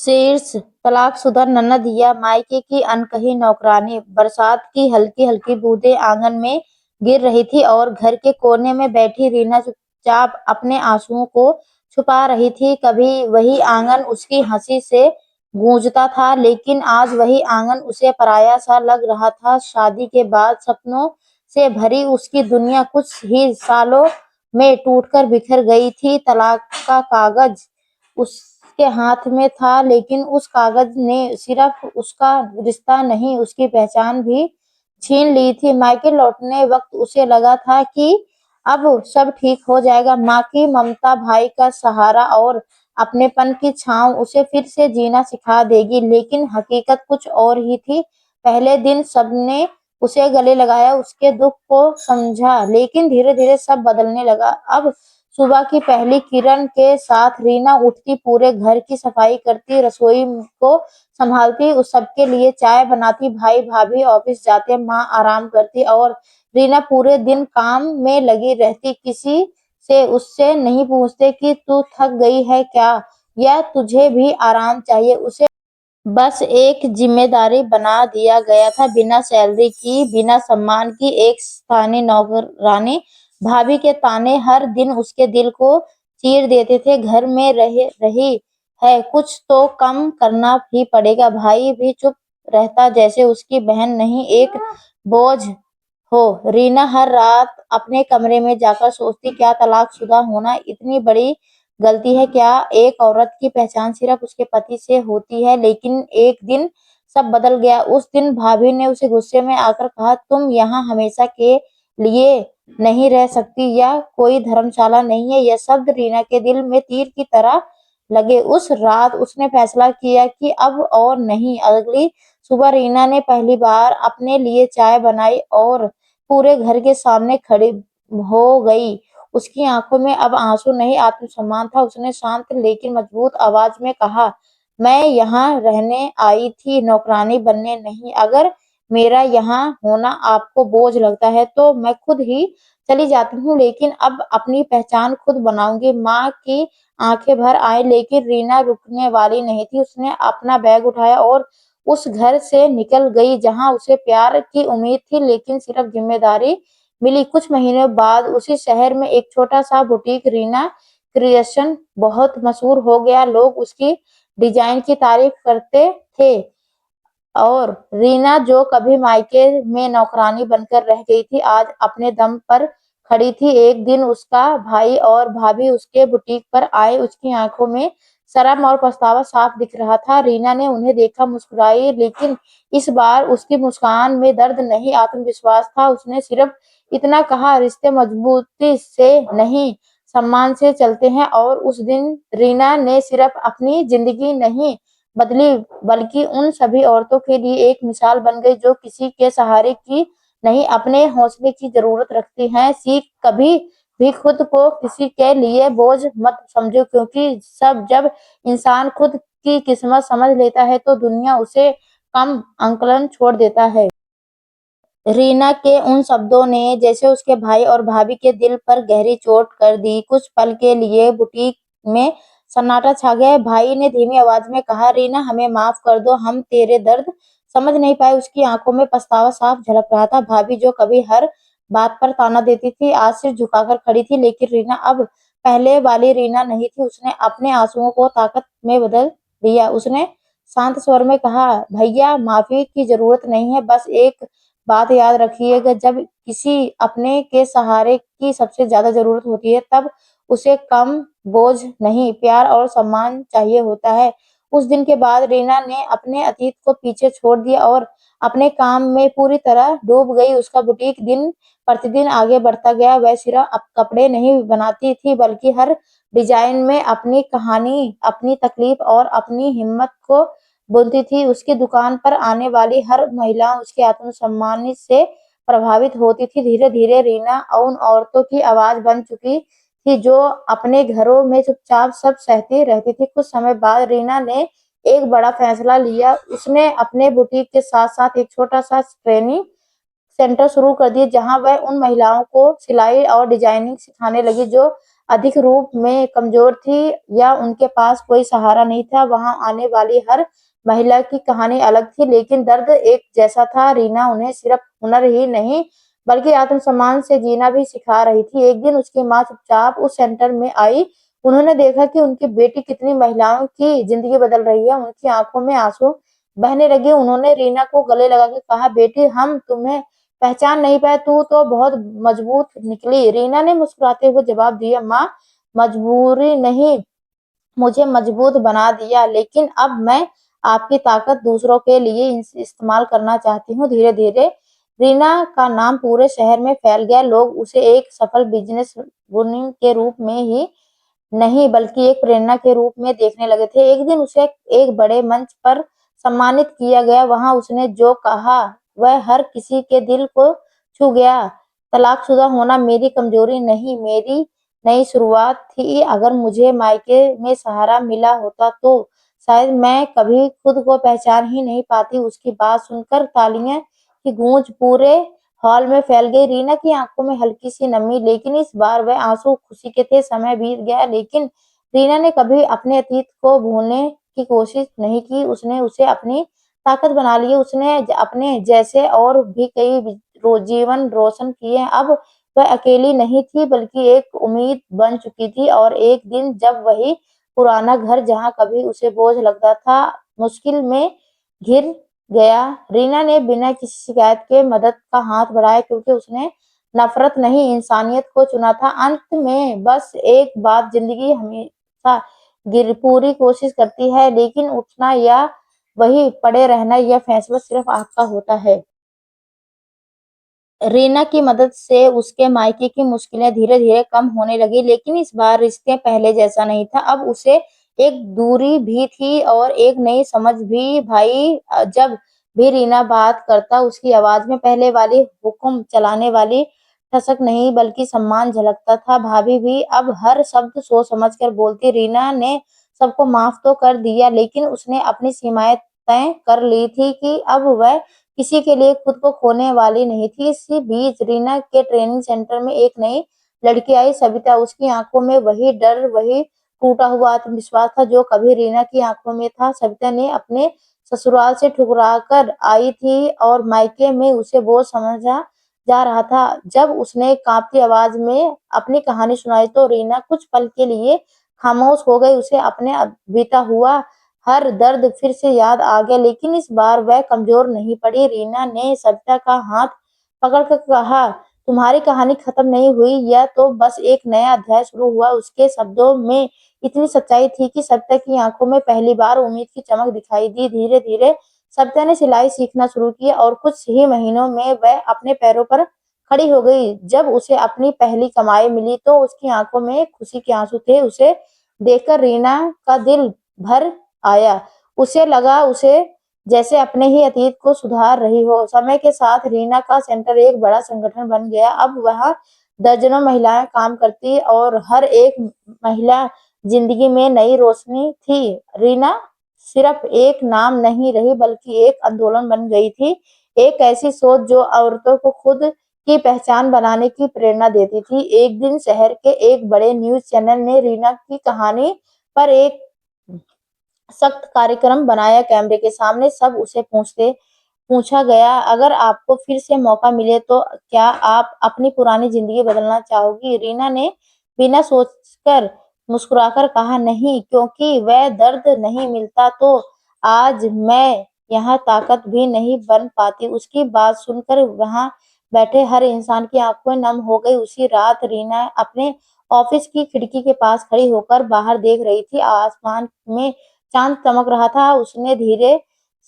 शीर्ष तलाकशुदा ननद या मायके की अनकही नौकरानी। बरसात की हल्की हल्की बूंदें आंगन में गिर रही थी और घर के कोने में बैठी रीना चुपचाप अपने आंसुओं को छुपा रही थी। कभी वही आंगन उसकी हंसी से गूंजता था, लेकिन आज वही आंगन उसे पराया सा लग रहा था। शादी के बाद सपनों से भरी उसकी दुनिया कुछ ही सालों में टूटकर बिखर गई थी। तलाक का कागज उसके हाथ में था, लेकिन उस कागज ने सिर्फ उसका रिश्ता नहीं, उसकी पहचान भी छीन ली थी। मायके लौटने वक्त उसे लगा था कि अब सब ठीक हो जाएगा। माँ की ममता, भाई का सहारा और अपनेपन की छांव उसे फिर से जीना सिखा देगी, लेकिन हकीकत कुछ और ही थी। पहले दिन सबने उसे गले लगाया, उसके दुख को समझा, लेकिन धीरे धीरे सब बदलने लगा। अब सुबह की पहली किरण के साथ रीना उठती, पूरे घर की सफाई करती, रसोई को संभालती, उस सबके लिए चाय बनाती। भाई भाभी ऑफिस जाते, माँ आराम करती और रीना पूरे दिन काम में लगी रहती। किसी से उससे नहीं पूछते कि तू थक गई है क्या या तुझे भी आराम चाहिए। उसे बस एक जिम्मेदारी बना दिया गया था, बिना सैलरी की, बिना सम्मान की, एक स्थानीय नौकरानी। भाभी के ताने हर दिन उसके दिल को चीर देते थे। घर में रही है, कुछ तो कम करना ही पड़ेगा। भाई भी चुप रहता, जैसे उसकी बहन नहीं, एक बोझ हो। रीना हर रात अपने कमरे में जाकर सोचती, क्या तलाकशुदा होना इतनी बड़ी गलती है? क्या एक औरत की पहचान सिर्फ उसके पति से होती है? लेकिन एक दिन सब बदल गया। उस दिन भाभी ने उसे गुस्से में आकर कहा, तुम यहाँ हमेशा के लिए नहीं रह सकती, या कोई धर्मशाला नहीं है। यह शब्द रीना के दिल में तीर की तरह लगे। उस रात उसने फैसला किया कि अब और नहीं। अगली सुबह रीना ने पहली बार अपने लिए चाय बनाई और पूरे घर के सामने खड़ी हो गई। उसकी आंखों में अब आंसू नहीं, आत्मसम्मान था। उसने शांत लेकिन मजबूत आवाज में कहा, मैं यहाँ रहने आई थी, नौकरानी बनने नहीं। अगर मेरा यहाँ होना आपको बोझ लगता है तो मैं खुद ही चली जाती हूँ, लेकिन अब अपनी पहचान खुद बनाऊंगी। माँ की आंखें भर आई, लेकिन रीना रुकने वाली नहीं थी। उसने अपना बैग उठाया और उस घर से निकल गई जहाँ उसे प्यार की उम्मीद थी, लेकिन सिर्फ जिम्मेदारी मिली। कुछ महीनों बाद उसी शहर में एक छोटा सा बुटीक, रीना क्रिएशन, बहुत मशहूर हो गया। लोग उसकी डिजाइन की तारीफ करते थे और रीना, जो कभी मायके में नौकरानी बनकर रह गई थी, आज अपने दम पर खड़ी थी। एक दिन उसका भाई और भाभी उसके बुटीक पर आए। उसकी आंखों में शर्म और पछतावा साफ दिख रहा था। रीना ने उन्हें देखा, मुस्कुराई, लेकिन इस बार उसकी मुस्कान में दर्द नहीं, आत्मविश्वास था। उसने सिर्फ इतना कहा, रिश्ते मजबूती से नहीं, सम्मान से चलते हैं। और उस दिन रीना ने सिर्फ अपनी जिंदगी नहीं बदली, बल्कि उन सभी औरतों के लिए एक मिसाल बन गई जो किसी के सहारे की नहीं, अपने हौसले की जरूरत रखती हैं। सीख कभी भी खुद को किसी के लिए बोझ मत समझो, क्योंकि सब जब इंसान खुद की किस्मत समझ लेता है तो दुनिया उसे कम आंकलन छोड़ देता है। रीना के उन शब्दों ने जैसे उसके भाई और भाभी के दिल पर गहरी चोट कर दी। कुछ पल के लिए बुटीक में सन्नाटा छा गया। भाई ने धीमी आवाज में कहा, रीना हमें माफ कर दो, हम तेरे दर्द समझ नहीं पाए। उसकी आंखों में पछतावा साफ झलक रहा था। भाभी, जो कभी हर बात पर ताना देती थी, आज सिर झुकाकर खड़ी थी। लेकिन रीना अब पहले वाली रीना नहीं थी। उसने अपने आंसुओं को ताकत में बदल दिया। उसने शांत स्वर में कहा, भैया माफी की जरूरत नहीं है, बस एक बात याद रखिएगा, जब किसी अपने के सहारे की सबसे ज्यादा जरूरत होती है, तब उसे कम बोझ नहीं, प्यार और सम्मान चाहिए होता है। उस दिन के बाद रीना ने अपने अतीत को पीछे छोड़ दिया और अपने काम में पूरी तरह डूब गई। उसका बुटीक दिन प्रतिदिन आगे बढ़ता गया। वह सिर्फ कपड़े नहीं बनाती थी, बल्कि हर डिजाइन में अपनी कहानी, अपनी तकलीफ और अपनी हिम्मत को बुनती थी। उसकी दुकान पर आने वाली हर महिला उसके आत्मसम्मान से प्रभावित होती थी। धीरे धीरे रीना उन औरतों की आवाज बन चुकी थी जो अपने घरों में चुपचाप सब सहती रहती थी। कुछ समय बाद रीना ने एक बड़ा फैसला लिया। उसने अपने बुटीक के साथ साथ एक छोटा सा ट्रेनिंग सेंटर शुरू कर दिया, जहां वह उन महिलाओं को सिलाई और डिजाइनिंग सिखाने लगी जो अधिक रूप में कमजोर थी या उनके पास कोई सहारा नहीं था। वहां आने वाली हर महिला की कहानी अलग थी, लेकिन दर्द एक जैसा था। रीना उन्हें सिर्फ हुनर ही नहीं बल्कि आत्मसम्मान से जीना भी सिखा रही थी। एक दिन उसकी माँ चुपचाप उस सेंटर में आई। उन्होंने देखा कि उनकी बेटी कितनी महिलाओं की जिंदगी बदल रही है। उनकी आंखों में आंसू बहने लगे। उन्होंने रीना को गले लगा के कहा, बेटी हम तुम्हें पहचान नहीं पाए, तू तो बहुत मजबूत निकली। रीना ने मुस्कुराते हुए जवाब दिया, माँ मजबूरी नहीं, मुझे मजबूत बना दिया, लेकिन अब मैं आपकी ताकत दूसरों के लिए इस्तेमाल करना चाहती हूँ। धीरे धीरे रीना का नाम पूरे शहर में फैल गया। लोग उसे एक सफल बिजनेस वुमन के रूप में ही नहीं बल्कि एक प्रेरणा के रूप में देखने लगे थे। एक दिन उसे एक बड़े मंच पर सम्मानित किया गया। वहां उसने जो कहा वह हर किसी के दिल को छू गया। तलाकशुदा होना मेरी कमजोरी नहीं, मेरी नई शुरुआत थी। अगर मुझे मायके में सहारा मिला होता तो शायद मैं कभी खुद को पहचान ही नहीं पाती। उसकी बात सुनकर तालियां की गूंज पूरे हॉल में फैल गई। रीना की आंखों में हल्की सी नमी, लेकिन इस बार वह आंसू खुशी के थे। समय बीत गया, लेकिन रीना ने कभी अपने अतीत को भूलने की कोशिश नहीं की। उसने उसे अपनी ताकत बना लिया। उसने अपने जैसे और भी कई जीवन रोशन किए। अब वह अकेली नहीं थी बल्कि एक उम्मीद बन चुकी थी। और एक दिन जब वही पुराना घर जहाँ कभी उसे बोझ लगता था मुश्किल में घिर गया, रीना ने बिना किसी शिकायत के मदद का हाथ बढ़ाया, क्योंकि उसने नफरत नहीं इंसानियत को चुना था। अंत में बस एक बात, जिंदगी हमेशा गिर पूरी कोशिश करती है, लेकिन उठना या वही पड़े रहना यह फैसला सिर्फ आपका होता है। रीना की मदद से उसके मायके की मुश्किलें धीरे-धीरे कम होने लगी, लेकिन इस बार रिश्ते पहले जैसा नहीं था। अब उसे एक दूरी भी थी और एक नई समझ भी। भाई जब भी रीना बात करता, उसकी आवाज में पहले वाली हुक्म चलाने वाली ठसक नहीं बल्कि सम्मान झलकता था। भाभी भी अब हर शब्द सोच समझ कर बोलती। रीना ने सबको माफ तो कर दिया, लेकिन उसने अपनी सीमाएं तय कर ली थी कि अब वह किसी के लिए खुद को खोने वाली नहीं थी। इसी बीच रीना के ट्रेनिंग सेंटर में एक नई लड़की आई, सविता। उसकी आंखों में वही डर, वही टूटा हुआ आत्मविश्वास था जो कभी रीना की आंखों में था। सविता ने अपने ससुराल से ठुकरा कर आई थी और मायके में उसे बोझ समझा जा रहा था। जब उसने कांपती आवाज में अपनी कहानी सुनाई तो रीना कुछ पल के लिए खामोश हो गई। उसे अपने बीता हुआ हर दर्द फिर से याद आ गया, लेकिन इस बार वह कमजोर नहीं पड़ी। रीना ने सविता का हाथ पकड़कर कहा, तुम्हारी कहानी खत्म नहीं हुई, यह तो बस एक नया अध्याय शुरू हुआ। उसके शब्दों में इतनी सच्चाई थी कि सविता की आंखों में पहली बार उम्मीद की चमक दिखाई दी। धीरे धीरे सविता ने सिलाई सीखना शुरू किया और कुछ ही महीनों में वह अपने पैरों पर खड़ी हो गई। जब उसे अपनी पहली कमाई मिली तो उसकी आंखों में खुशी के आंसू थे। उसे देखकर रीना का दिल भर आया। उसे लगा उसे जैसे अपने ही अतीत को सुधार रही हो। समय के साथ रीना का सेंटर एक बड़ा संगठन बन गया। अब वहाँ दर्जनों महिलाएं काम करती और हर एक महिला जिंदगी में नई रोशनी थी। रीना सिर्फ एक नाम नहीं रही बल्कि एक आंदोलन बन गई थी। एक ऐसी सोच जो औरतों को खुद की पहचान बनाने की प्रेरणा देती थी। एक दिन शहर के एक बड़े न्यूज चैनल ने रीना की कहानी पर एक सख्त कार्यक्रम बनाया। कैमरे के सामने सब उसे पूछा गया, अगर आपको फिर से मौका मिले तो क्या आप अपनी पुरानी जिंदगी बदलना चाहोगी? रीना ने बिना सोचकर मुस्कुराकर कहा, नहीं, क्योंकि वह दर्द नहीं मिलता तो आज मैं यहाँ ताकत भी नहीं बन पाती। उसकी बात सुनकर वहां बैठे हर इंसान की आंखें नम हो गई। उसी रात रीना अपने ऑफिस की खिड़की के पास खड़ी होकर बाहर देख रही थी। आसमान में चांद चमक रहा था। उसने धीरे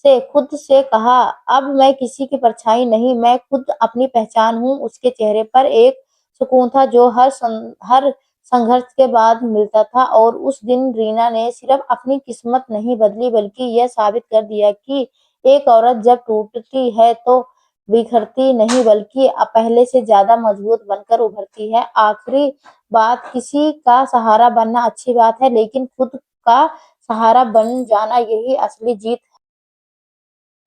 से खुद से कहा, अब मैं किसी की परछाई नहीं, मैं खुद अपनी पहचान हूँ। उसके चेहरे पर एक सुकून था जो हर संघर्ष के बाद मिलता था। और उस दिन रीना ने सिर्फ अपनी किस्मत नहीं बदली बल्कि यह साबित कर दिया कि एक औरत जब टूटती है तो बिखरती नहीं बल्कि पहले से ज्यादा मजबूत बनकर उभरती है। आखिरी बात, किसी का सहारा बनना अच्छी बात है, लेकिन खुद का सहारा बन जाना यही असली जीत है।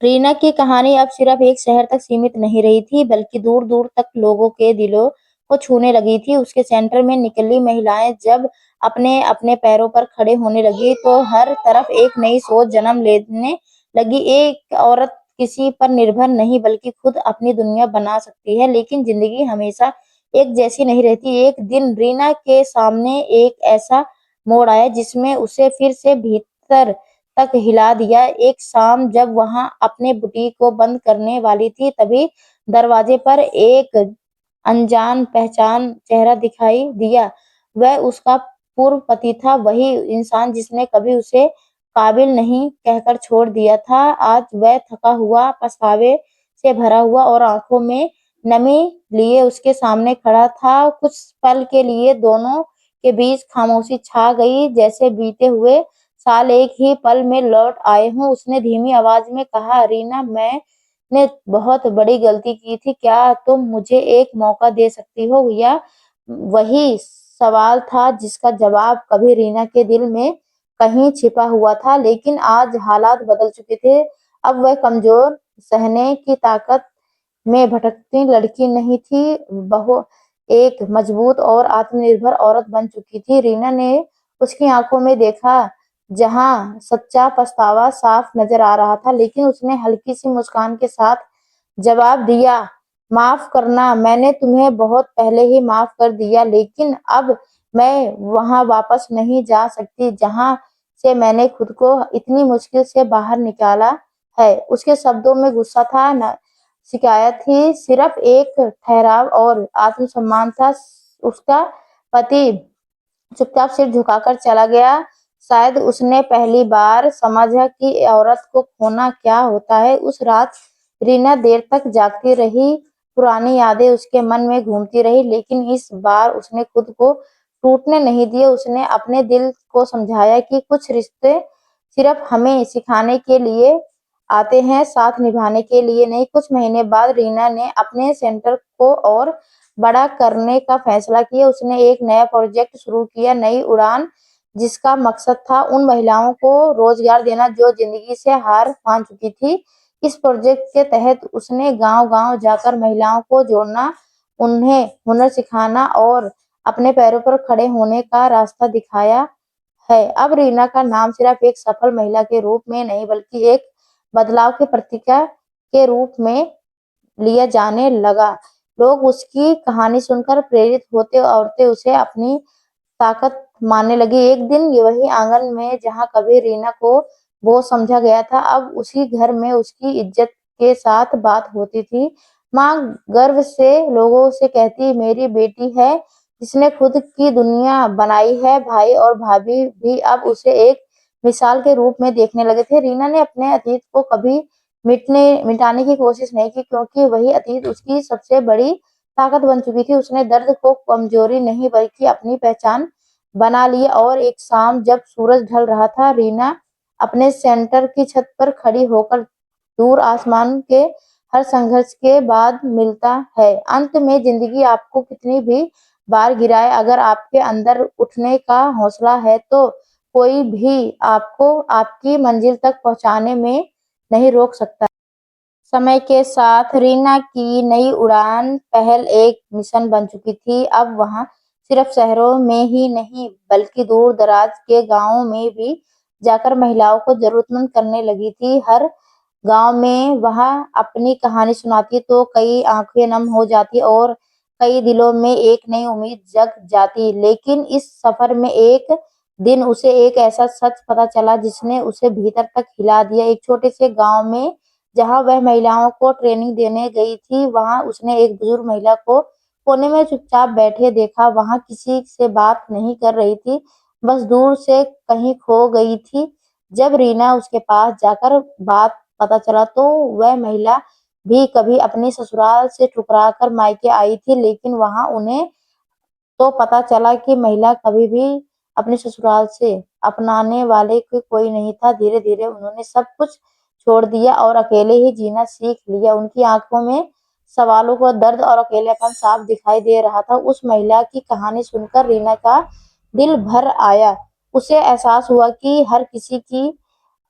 रीना की कहानी अब सिर्फ एक शहर तक सीमित नहीं रही थी बल्कि दूर दूर तक लोगों के दिलों को छूने लगी थी। उसके सेंटर में निकली महिलाएं जब अपने अपने पैरों पर खड़े होने लगी तो हर तरफ एक नई सोच जन्म लेने लगी। एक औरत किसी पर निर्भर नहीं बल्कि खुद अपनी दुनिया बना सकती है। लेकिन जिंदगी हमेशा एक जैसी नहीं रहती। एक दिन रीना के सामने एक ऐसा मोड़ आया जिसमें उसे फिर से भीतर तक हिला दिया। एक शाम जब वहां अपने बुटीक को बंद करने वाली थी तभी दरवाजे पर एक अनजान पहचान चेहरा दिखाई दिया। वह उसका पूर्व पति था, वही इंसान जिसने कभी उसे काबिल नहीं कहकर छोड़ दिया था। आज वह थका हुआ, पछतावे से भरा हुआ और आंखों में नमी लिए उसके सामने खड़ा था। कुछ पल के लिए दोनों के बीच खामोशी छा गई, जैसे बीते हुए साल एक ही पल में लौट आए हों। उसने धीमी आवाज में कहा, रीना, मैंने बहुत बड़ी गलती की थी। क्या तुम मुझे एक मौका दे सकती हो? या वही सवाल था जिसका जवाब कभी रीना के दिल में कहीं छिपा हुआ था। लेकिन आज हालात बदल चुके थे। अब वह कमजोर, सहने की ताकत में भटकती लड़की नहीं थी, बहु एक मजबूत और आत्मनिर्भर औरत बन चुकी थी। रीना ने उसकी आंखों में देखा जहां सच्चा पछतावा साफ नजर आ रहा था। लेकिन उसने हल्की सी मुस्कान के साथ जवाब दिया, माफ करना, मैंने तुम्हें बहुत पहले ही माफ कर दिया, लेकिन अब मैं वहां वापस नहीं जा सकती जहां से मैंने खुद को इतनी मुश्किल से बाहर निकाला है। उसके शब्दों में गुस्सा था, न शिकायत थी, सिर्फ एक ठहराव और आत्मसम्मान था। उसका पति चुपचाप सिर झुकाकर चला गया। शायद उसने पहली बार समझा कि औरत को खोना क्या होता है। उस रात रीना देर तक जागती रही, पुरानी यादें उसके मन में घूमती रही, लेकिन इस बार उसने खुद को टूटने नहीं दिया। उसने अपने दिल को समझाया कि कुछ रिश्ते सिर्फ हमें सिखाने के लिए आते हैं, साथ निभाने के लिए नहीं। कुछ महीने बाद रीना ने अपने सेंटर को और बड़ा करने का फैसला किया। उसने एक नया प्रोजेक्ट शुरू किया, नई उड़ान, जिसका मकसद था उन महिलाओं को रोजगार देना जो जिंदगी से हार मान चुकी थी। इस प्रोजेक्ट के तहत उसने गांव-गांव जाकर महिलाओं को जोड़ना, उन्हें हुनर सिखाना और अपने पैरों पर खड़े होने का रास्ता दिखाया है। अब रीना का नाम सिर्फ एक सफल महिला के रूप में नहीं बल्कि एक बदलाव के प्रतीका के रूप में लिया जाने लगा। लोग उसकी कहानी सुनकर प्रेरित होते, औरतें उसे अपनी ताकत मानने लगी। एक दिन वही आंगन में जहां कभी रीना को बोझ समझा गया था, अब उसी घर में उसकी इज्जत के साथ बात होती थी। माँ गर्व से लोगों से कहती, मेरी बेटी है जिसने खुद की दुनिया बनाई है। भाई और भाभी भी अब उसे एक मिसाल के रूप में देखने लगे थे। रीना ने अपने अतीत को कभी मिटाने की कोशिश नहीं की, क्योंकि वही अतीत उसकी सबसे बड़ी ताकत बन चुकी थी। उसने दर्द को कमजोरी नहीं बल्कि अपनी पहचान बना लिया। और एक शाम जब सूरज ढल रहा था, रीना अपने सेंटर की छत पर खड़ी होकर दूर आसमान के हर संघर्ष के बाद मिलता है। अंत में जिंदगी आपको कितनी भी बार गिराए, अगर आपके अंदर उठने का हौसला है तो कोई भी आपको आपकी मंजिल तक पहुंचाने में नहीं रोक सकता। समय के साथ रीना की नई उड़ान पहल एक मिशन बन चुकी थी। अब वहां सिर्फ शहरों में ही नहीं बल्कि दूर दराज के गांवों में भी जाकर महिलाओं को जरूरतमंद करने लगी थी। हर गांव में वह अपनी कहानी सुनाती तो कई आंखें नम हो जाती और कई दिलों में एक नई उम्मीद जग जाती। लेकिन इस सफर में एक दिन उसे एक ऐसा सच पता चला जिसने उसे भीतर तक हिला दिया। एक छोटे से गांव में जहां वह महिलाओं को ट्रेनिंग देने गई थी, वहां उसने एक बुजुर्ग महिला को कोने में चुपचाप बैठे देखा। वहां किसी से बात नहीं कर रही थी, बस दूर से कहीं खो गई थी। जब रीना उसके पास जाकर बात पता चला तो वह महिला भी कभी अपने ससुराल से ठुकरा कर मायके आई थी, लेकिन वहां उन्हें तो पता चला कि महिला कभी भी अपने ससुराल से अपनाने वाले कोई नहीं था। धीरे धीरे उन्होंने सब कुछ छोड़ दिया और अकेले ही जीना सीख लिया। उनकी आंखों में सवालों का दर्द और अकेलेपन साफ दिखाई दे रहा था। उस महिला की कहानी सुनकर रीना का दिल भर आया। उसे एहसास हुआ कि हर किसी की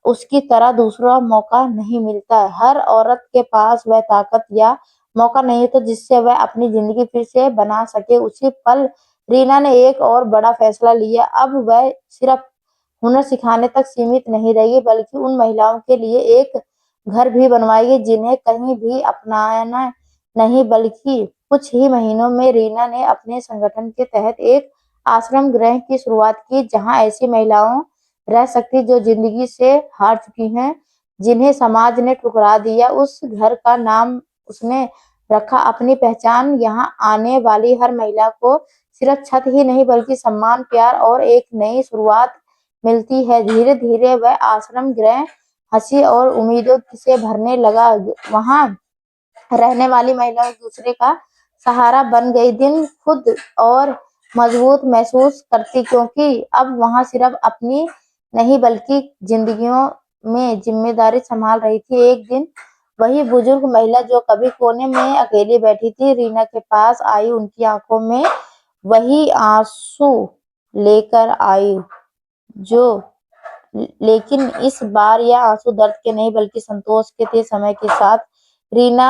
उसकी तरह दूसरा मौका नहीं मिलता। हर औरत के पास वह ताकत या मौका नहीं था जिससे वह अपनी जिंदगी फिर से बना सके। उसी पल रीना ने एक और बड़ा फैसला लिया। अब वह सिर्फ हुनर सिखाने तक सीमित नहीं रहेगी, बल्कि उन महिलाओं के लिए एक घर भी बनवाएगी जिन्हें कहीं भी अपनाना नहीं। बल्कि कुछ ही महीनों में रीना ने अपने संगठन के तहत एक आश्रम गृह की शुरुआत की, जहां ऐसी महिलाओं रह सकती जो जिंदगी से हार चुकी हैं, जिन्हें समाज ने ठुकरा दिया। उस घर का नाम उसने रखा अपनी पहचान। यहाँ आने वाली हर महिला को सिर्फ छत ही नहीं, बल्कि सम्मान, प्यार और एक नई शुरुआत मिलती है। धीरे धीरे वह आश्रम गृह हंसी और उम्मीदों से भरने लगा। वहां रहने वाली महिलाएं एक दूसरे का सहारा बन गई, दिन खुद और मजबूत महसूस करती, क्योंकि अब वहां सिर्फ अपनी नहीं बल्कि जिंदगियों में जिम्मेदारी संभाल रही थी। एक दिन वही बुजुर्ग महिला जो कभी कोने में अकेली बैठी थी, रीना के पास आई। उनकी आंखों में वही आंसू लेकर आई जो लेकिन इस बार यह आंसू दर्द के नहीं बल्कि संतोष के थे। समय के साथ रीना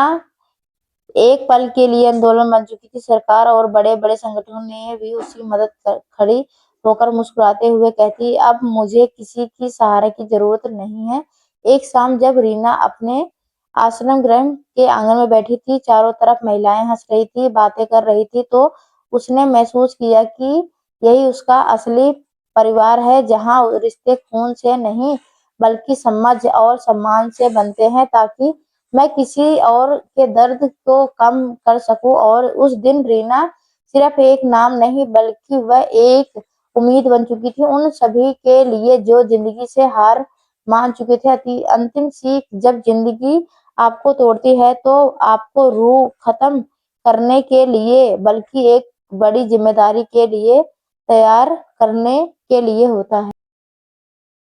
एक पल के लिए आंदोलन बन चुकी थी। सरकार और बड़े बड़े संगठनों ने भी उसकी मदद खड़ी होकर मुस्कुराते हुए कहती, अब मुझे किसी की सहारे की जरूरत नहीं है। एक शाम जब रीना अपने आश्रम गृह के आंगन में बैठी थी, चारों तरफ महिलाएं हंस रही थी, बातें कर रही थी, तो उसने महसूस किया कि यही उसका असली परिवार है, जहाँ रिश्ते खून से नहीं बल्कि समझ और सम्मान से बनते हैं, ताकि मैं किसी और के दर्द को कम कर सकूं। और उस दिन रीना सिर्फ एक नाम नहीं बल्कि वह एक उम्मीद बन चुकी थी उन सभी के लिए जो जिंदगी से हार मान चुके थे। अंतिम सीख, जब जिंदगी आपको तोड़ती है तो आपको रूह खत्म करने के लिए बल्कि एक बड़ी जिम्मेदारी के लिए तैयार करने के लिए होता है।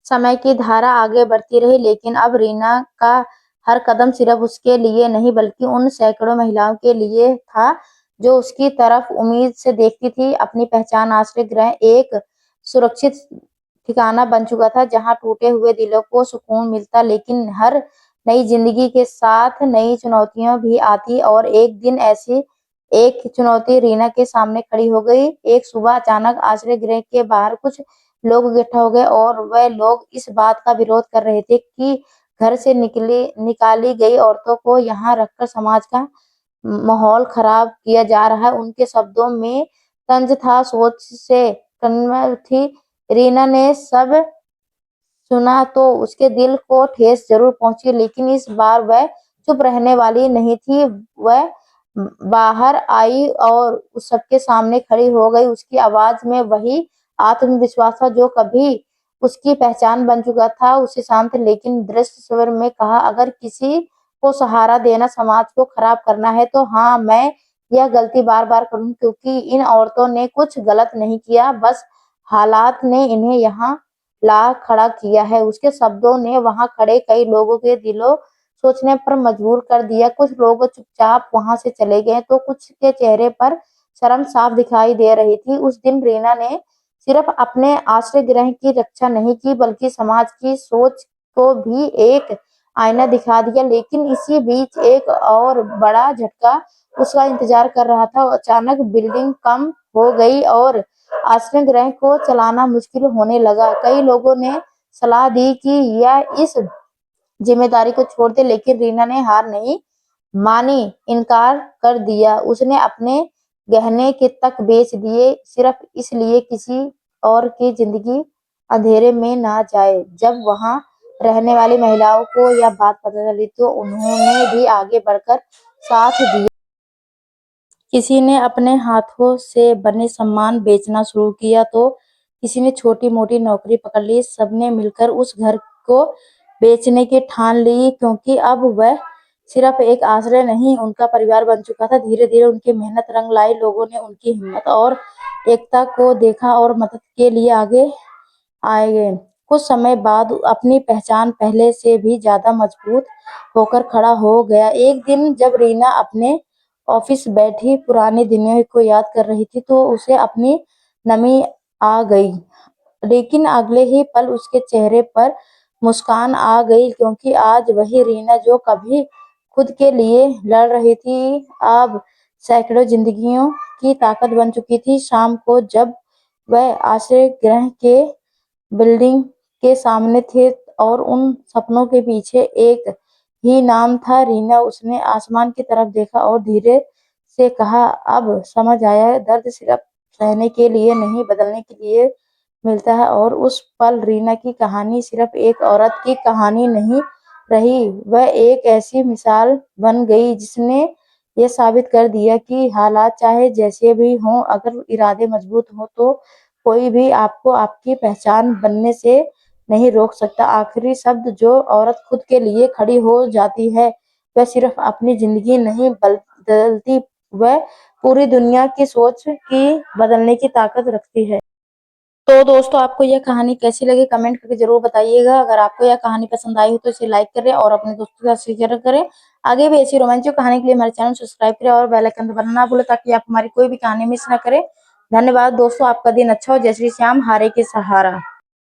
समय की धारा आगे बढ़ती रही, लेकिन अब रीना का हर कदम सिर्फ उसके लिए नहीं बल्कि उन सैकड़ों महिलाओं के लिए था जो उसकी तरफ उम्मीद से देखती थी। अपनी पहचान आश्रय गृह एक सुरक्षित ठिकाना बन चुका था, जहां टूटे हुए दिलों को सुकून मिलता। लेकिन हर नई जिंदगी के साथ नई चुनौतियां भी आती, और एक दिन ऐसी एक चुनौती रीना के सामने खड़ी हो गई। एक सुबह अचानक आश्रय गृह के बाहर कुछ लोग इकट्ठा हो गए, और वह लोग इस बात का विरोध कर रहे थे कि घर से निकाली गई औरतों को यहाँ रखकर समाज का माहौल खराब किया जा रहा है। उनके शब्दों में तंज था, सोच से कन्वर थी। रीना ने सब सुना तो उसके दिल को ठेस जरूर पहुंची, लेकिन इस बार वह चुप रहने वाली नहीं थी। वह बाहर आई और उस सबके सामने खड़ी हो गई। उसकी आवाज में वही आत्मविश्वास था जो कभी उसकी पहचान बन चुका था। उसे शांत लेकिन दृढ़ स्वर में कहा, अगर किसी को सहारा देना समाज को खराब करना है तो हाँ, मैं यह गलती बार बार करूँ, क्योंकि इन औरतों ने कुछ गलत नहीं किया, बस हालात ने इन्हें यहाँ ला खड़ा किया है। उसके शब्दों ने वहां खड़े कई लोगों के दिलों सोचने पर मजबूर कर दिया। कुछ लोग चुपचाप वहां से चले गए तो कुछ के चेहरे पर शर्म साफ दिखाई दे रही थी। उस दिन रीना ने सिर्फ अपने आश्रय गृह की रक्षा नहीं की बल्कि समाज की सोच को भी एक आईना दिखा दिया। लेकिन इसी बीच एक और बड़ा झटका उसका इंतजार कर रहा था। अचानक बिल्डिंग कम हो गई और आश्रय गृह को चलाना मुश्किल होने लगा। कई लोगों ने सलाह दी कि यह इस जिम्मेदारी को छोड़ दे, लेकिन रीना ने हार नहीं मानी, इनकार कर दिया। उसने अपने गहने के तक बेच दिए सिर्फ इसलिए किसी और की जिंदगी अंधेरे में ना जाए। जब वहां रहने वाली महिलाओं को यह बात पता चली तो उन्होंने भी आगे बढ़कर साथ दिया। किसी ने अपने हाथों से बने सामान बेचना शुरू किया तो किसी ने छोटी मोटी नौकरी पकड़ ली। सबने मिलकर उस घर को बेचने की ठान ली, क्योंकि अब वह सिर्फ एक आश्रय नहीं उनका परिवार बन चुका था। धीरे धीरे उनकी मेहनत रंग लाई, लोगों ने उनकी हिम्मत और एकता को देखा और मदद के लिए आगे आए गए। कुछ समय बाद अपनी पहचान पहले से भी ज्यादा मजबूत होकर खड़ा हो गया। एक दिन जब रीना अपने ऑफिस बैठी पुराने दिनों को याद कर रही थी तो उसे अपनी नमी आ गई, लेकिन अगले ही पल उसके चेहरे पर मुस्कान आ गई, क्योंकि आज वही रीना जो कभी खुद के लिए लड़ रही थी, अब सैकड़ों जिंदगियों की ताकत बन चुकी थी। शाम को जब वह आश्रय गृह के बिल्डिंग के सामने थे और उन सपनों के पीछे एक ही नाम था, रीना। उसने आसमान की तरफ देखा और धीरे से कहा, अब समझ आया, दर्द सिर्फ सहने के लिए नहीं, बदलने के लिए मिलता है। और उस पल रीना की कहानी सिर्फ एक औरत की कहानी नहीं रही, वह एक ऐसी मिसाल बन गई जिसने ये साबित कर दिया कि हालात चाहे जैसे भी हों, अगर इरादे मजबूत हों तो कोई भी आपको आपकी पहचान बनने से नहीं रोक सकता। आखिरी शब्द, जो औरत खुद के लिए खड़ी हो जाती है, वह सिर्फ अपनी जिंदगी नहीं बदलती, वह पूरी दुनिया की सोच की बदलने की ताकत रखती है। तो दोस्तों, आपको यह कहानी कैसी लगी कमेंट करके जरूर बताइएगा। अगर आपको यह कहानी पसंद आई हो तो इसे लाइक करें और अपने दोस्तों के साथ शेयर करें। आगे भी ऐसी रोमांचक कहानी के लिए हमारे चैनल सब्सक्राइब करें और बेल आइकन दबाना ना भूलें ताकि आप हमारी कोई भी कहानी मिस ना करें। धन्यवाद दोस्तों, आपका दिन अच्छा हो। जय श्री श्याम, हारे के सहारा।